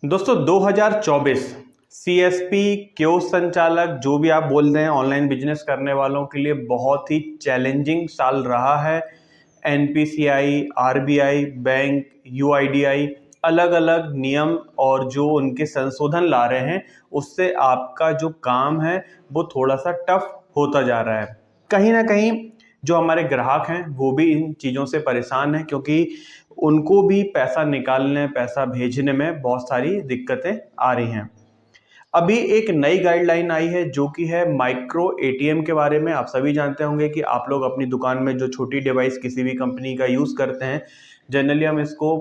दोस्तों 2024 CSP chaos संचालक जो भी आप बोल रहे हैं ऑनलाइन बिजनेस करने वालों के लिए बहुत ही चैलेंजिंग साल रहा है। एनपीसीआई, आरबीआई, बैंक, यूआईडीआई अलग अलग नियम और जो उनके संशोधन ला रहे हैं उससे आपका जो काम है वो थोड़ा सा टफ होता जा रहा है। कहीं ना कहीं जो हमारे ग्राहक हैं वो भी इन चीज़ों से परेशान हैं क्योंकि उनको भी पैसा निकालने पैसा भेजने में बहुत सारी दिक्कतें आ रही हैं। अभी एक नई गाइडलाइन आई है जो कि है माइक्रो एटीएम के बारे में। आप सभी जानते होंगे कि आप लोग अपनी दुकान में जो छोटी डिवाइस किसी भी कंपनी का यूज़ करते हैं, जनरली हम इसको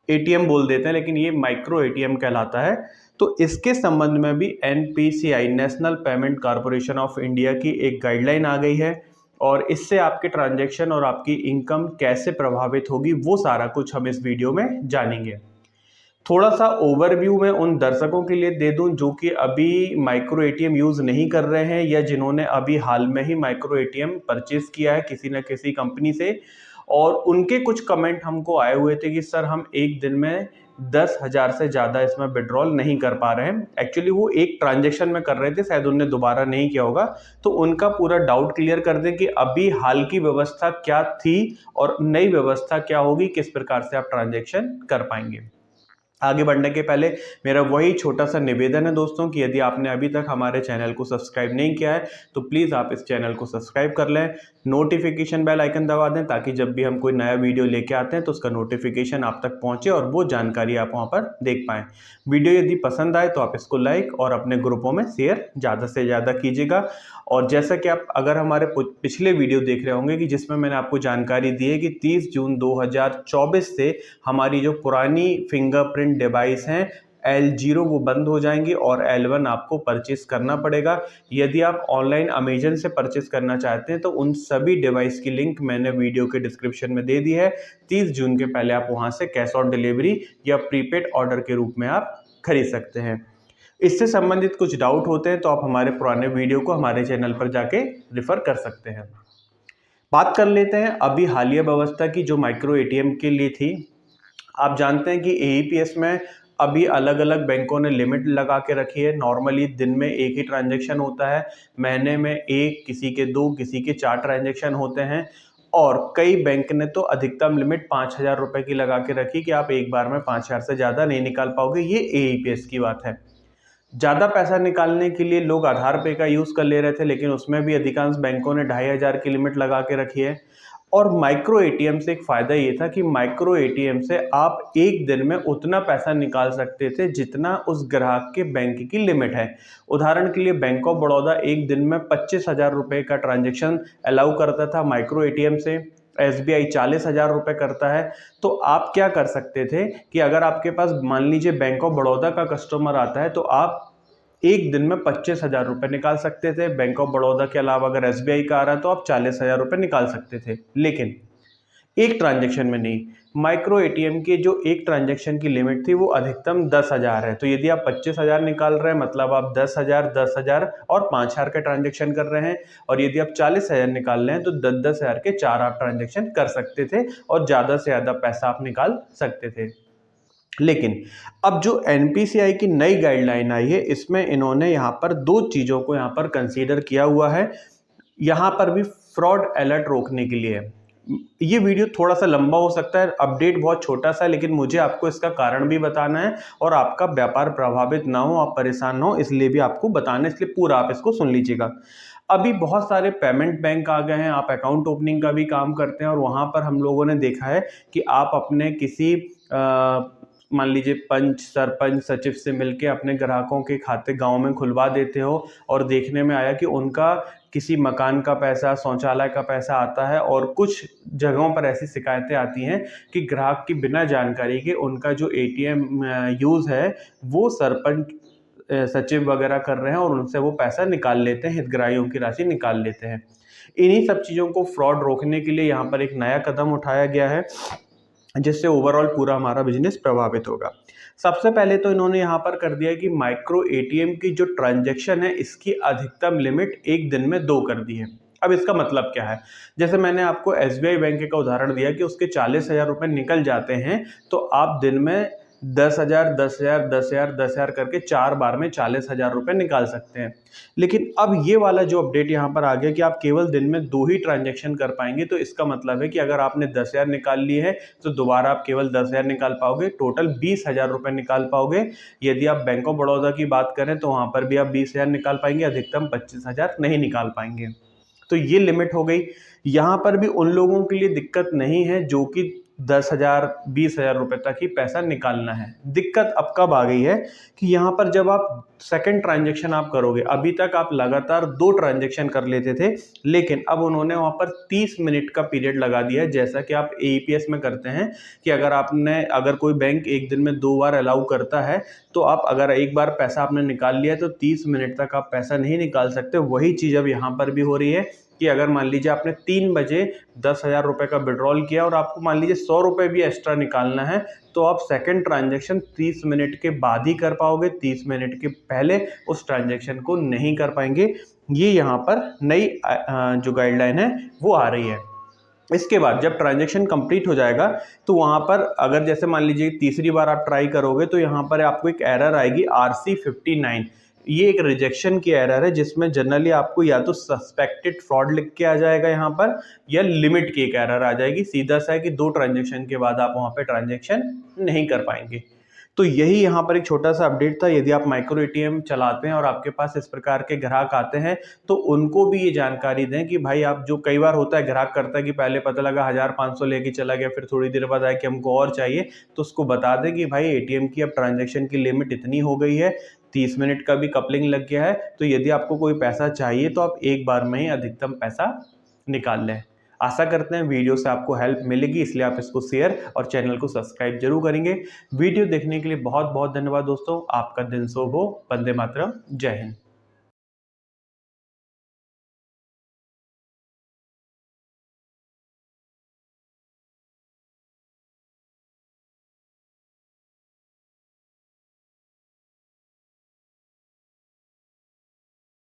एटीएम बोल देते हैं, लेकिन ये माइक्रो एटीएम कहलाता है। तो इसके संबंध में भी NPCI, national payment corporation of India की एक गाइडलाइन आ गई है और इससे आपके ट्रांजैक्शन और आपकी इनकम कैसे प्रभावित होगी वो सारा कुछ हम इस वीडियो में जानेंगे। थोड़ा सा ओवरव्यू में उन दर्शकों के लिए दे दूं जो कि अभी माइक्रो एटीएम यूज़ नहीं कर रहे हैं या जिन्होंने अभी हाल में ही माइक्रो एटीएम परचेज किया है किसी न किसी कंपनी से, और उनके कुछ कमेंट हमको आए हुए थे कि सर हम एक दिन में 10,000 से ज़्यादा इसमें विड्रॉल नहीं कर पा रहे हैं। एक्चुअली वो एक ट्रांजेक्शन में कर रहे थे, शायद उनने दोबारा नहीं किया होगा। तो उनका पूरा डाउट क्लियर कर दें कि अभी हाल की व्यवस्था क्या थी और नई व्यवस्था क्या होगी, किस प्रकार से आप ट्रांजेक्शन कर पाएंगे। आगे बढ़ने के पहले मेरा वही छोटा सा निवेदन है दोस्तों कि यदि आपने अभी तक हमारे चैनल को सब्सक्राइब नहीं किया है तो प्लीज़ आप इस चैनल को सब्सक्राइब कर लें, नोटिफिकेशन बेल आइकन दबा दें ताकि जब भी हम कोई नया वीडियो लेके आते हैं तो उसका नोटिफिकेशन आप तक पहुंचे और वो जानकारी आप वहां पर देख पाएँ। वीडियो यदि पसंद आए तो आप इसको लाइक और अपने ग्रुपों में शेयर ज़्यादा से ज़्यादा कीजिएगा। और जैसा कि आप अगर हमारे पिछले वीडियो देख रहे होंगे कि जिसमें मैंने आपको जानकारी दी है कि 30 जून 2024 से हमारी जो पुरानी फिंगरप्रिंट डिवाइस हैं L0 वो बंद हो जाएंगी और L1 आपको परचेस करना पड़ेगा। यदि आप ऑनलाइन अमेजन से परचेस करना चाहते हैं तो उन सभी डिवाइस की लिंक मैंने वीडियो के डिस्क्रिप्शन में दे दी है। 30 जून के पहले आप वहां से कैश ऑन डिलीवरी या प्रीपेड ऑर्डर के रूप में आप खरीद सकते हैं। इससे संबंधित कुछ डाउट होते हैं तो आप हमारे पुराने वीडियो को हमारे चैनल पर जाके रिफर कर सकते हैं। बात कर लेते हैं अभी हालिया व्यवस्था की जो माइक्रो एटीएम के लिए थी। आप जानते हैं कि एईपीएस में अभी अलग अलग बैंकों ने लिमिट लगा के रखी है। नॉर्मली दिन में एक ही ट्रांजैक्शन होता है, महीने में एक, किसी के दो, किसी के 4 ट्रांजैक्शन होते हैं और कई बैंक ने तो अधिकतम लिमिट 5,000 रुपए की लगा के रखी कि आप एक बार में 5,000 से ज़्यादा नहीं निकाल पाओगे। ये एईपीएस की बात है। ज़्यादा पैसा निकालने के लिए लोग आधार पे का यूज़ कर ले रहे थे, लेकिन उसमें भी अधिकांश बैंकों ने 2,500 की लिमिट लगा के रखी है। और माइक्रो एटीएम से एक फ़ायदा ये था कि माइक्रो एटीएम से आप एक दिन में उतना पैसा निकाल सकते थे जितना उस ग्राहक के बैंक की लिमिट है। उदाहरण के लिए बैंक ऑफ बड़ौदा एक दिन में 25,000 रुपये का ट्रांजैक्शन अलाउ करता था माइक्रो एटीएम से। एसबीआई 40,000 रुपये करता है। तो आप क्या कर सकते थे कि अगर आपके पास मान लीजिए बैंक ऑफ बड़ौदा का कस्टमर आता है तो आप एक दिन में 25,000 रुपये निकाल सकते थे। बैंक ऑफ बड़ौदा के अलावा अगर एसबीआई का आ रहा है तो आप 40,000 रुपये निकाल सकते थे, लेकिन एक ट्रांजैक्शन में नहीं। माइक्रो एटीएम की जो एक ट्रांजैक्शन की लिमिट थी वो अधिकतम 10,000 है। तो यदि आप 25,000 निकाल रहे हैं मतलब आप 10,000, 10,000 और 5,000 के ट्रांजैक्शन कर रहे हैं। और यदि आप 40,000 निकाल रहे हैं तो 10,000 के 4 आप ट्रांजैक्शन कर सकते थे और ज़्यादा से ज़्यादा पैसा आप निकाल सकते थे। लेकिन अब जो एनपीसीआई की नई गाइडलाइन आई है इसमें इन्होंने यहाँ पर 2 चीज़ों को यहाँ पर कंसीडर किया हुआ है। यहाँ पर भी फ्रॉड अलर्ट रोकने के लिए। ये वीडियो थोड़ा सा लंबा हो सकता है, अपडेट बहुत छोटा सा, लेकिन मुझे आपको इसका कारण भी बताना है और आपका व्यापार प्रभावित ना हो, आप परेशान ना हो, इसलिए भी आपको बताना है, इसलिए पूरा आप इसको सुन लीजिएगा। अभी बहुत सारे पेमेंट बैंक आ गए हैं, आप अकाउंट ओपनिंग का भी काम करते हैं और वहाँ पर हम लोगों ने देखा है कि आप अपने किसी मान लीजिए पंच, सरपंच, सचिव से मिलके अपने ग्राहकों के खाते गांव में खुलवा देते हो और देखने में आया कि उनका किसी मकान का पैसा, शौचालय का पैसा आता है और कुछ जगहों पर ऐसी शिकायतें आती हैं कि ग्राहक की बिना जानकारी के उनका जो एटीएम यूज़ है वो सरपंच, सचिव वगैरह कर रहे हैं और उनसे वो पैसा निकाल लेते हैं, हितग्राहियों की राशि निकाल लेते हैं। इन्हीं सब चीज़ों को फ्रॉड रोकने के लिए यहाँ पर एक नया कदम उठाया गया है जिससे ओवरऑल पूरा हमारा बिजनेस प्रभावित होगा। सबसे पहले तो इन्होंने यहाँ पर कर दिया कि माइक्रो एटीएम की जो ट्रांजैक्शन है इसकी अधिकतम लिमिट एक दिन में 2 कर दी है। अब इसका मतलब क्या है, जैसे मैंने आपको एसबीआई बैंक का उदाहरण दिया कि उसके 40,000 रुपये निकल जाते हैं तो आप दिन में 10,000 10,000 10,000 10,000 करके 4 बार में 40,000 रुपये निकाल सकते हैं। लेकिन अब ये वाला जो अपडेट यहाँ पर आ गया कि आप केवल दिन में 2 ही ट्रांजैक्शन कर पाएंगे, तो इसका मतलब है कि अगर आपने 10,000 निकाल लिए हैं तो दोबारा आप केवल 10,000 निकाल पाओगे, टोटल 20,000 रुपये निकाल पाओगे। यदि आप बैंक ऑफ बड़ौदा की बात करें तो वहाँ पर भी आप 20,000 निकाल पाएंगे, अधिकतम 25,000 नहीं निकाल पाएंगे। तो ये लिमिट हो गई। यहाँ पर भी उन लोगों के लिए दिक्कत नहीं है जो कि 10,000 20,000 रुपये तक ही पैसा निकालना है। दिक्कत अब कब आ गई है कि यहाँ पर जब आप सेकंड ट्रांजैक्शन आप करोगे, अभी तक आप लगातार 2 ट्रांजैक्शन कर लेते थे, लेकिन अब उन्होंने वहाँ पर 30 मिनट का पीरियड लगा दिया है, जैसा कि आप एईपीएस में करते हैं कि अगर कोई बैंक एक दिन में 2 बार अलाउ करता है, तो आप अगर एक बार पैसा आपने निकाल लिया तो 30 मिनट तक आप पैसा नहीं निकाल सकते। वही चीज़ अब यहाँ पर भी हो रही है कि अगर मान लीजिए आपने 3 बजे 10,000 रुपये का विड्रॉल किया और आपको मान लीजिए 100 रुपये भी एक्स्ट्रा निकालना है, तो आप सेकंड ट्रांजैक्शन 30 मिनट के बाद ही कर पाओगे, 30 मिनट के पहले उस ट्रांजैक्शन को नहीं कर पाएंगे। ये यहाँ पर नई जो गाइडलाइन है वो आ रही है। इसके बाद जब ट्रांजैक्शन कंप्लीट हो जाएगा तो वहाँ पर अगर जैसे मान लीजिए तीसरी बार आप ट्राई करोगे तो यहाँ पर आपको एक एरर आएगी RC59। ये एक रिजेक्शन की एरर है जिसमें जनरली आपको या तो सस्पेक्टेड फ्रॉड लिख के आ जाएगा यहाँ पर, या लिमिट की एक एरर आ जाएगी। सीधा सा है कि 2 ट्रांजैक्शन के बाद आप वहाँ पे ट्रांजैक्शन नहीं कर पाएंगे। तो यही यहाँ पर एक छोटा सा अपडेट था। यदि आप माइक्रो एटीएम चलाते हैं और आपके पास इस प्रकार के ग्राहक आते हैं तो उनको भी ये जानकारी दें कि भाई आप जो कई बार होता है ग्राहक करता है कि पहले पता लगा 1,500 लेके चला गया, फिर थोड़ी देर बाद आया कि हमको और चाहिए, तो उसको बता दें कि भाई एटीएम की अब ट्रांजैक्शन की लिमिट इतनी हो गई है, 30 मिनट का भी कपलिंग लग गया है, तो यदि आपको कोई पैसा चाहिए तो आप एक बार में ही अधिकतम पैसा निकाल लें। आशा करते हैं वीडियो से आपको हेल्प मिलेगी, इसलिए आप इसको शेयर और चैनल को सब्सक्राइब जरूर करेंगे। वीडियो देखने के लिए बहुत बहुत धन्यवाद दोस्तों। आपका दिन शुभ हो। वंदे मातरम। जय हिंद।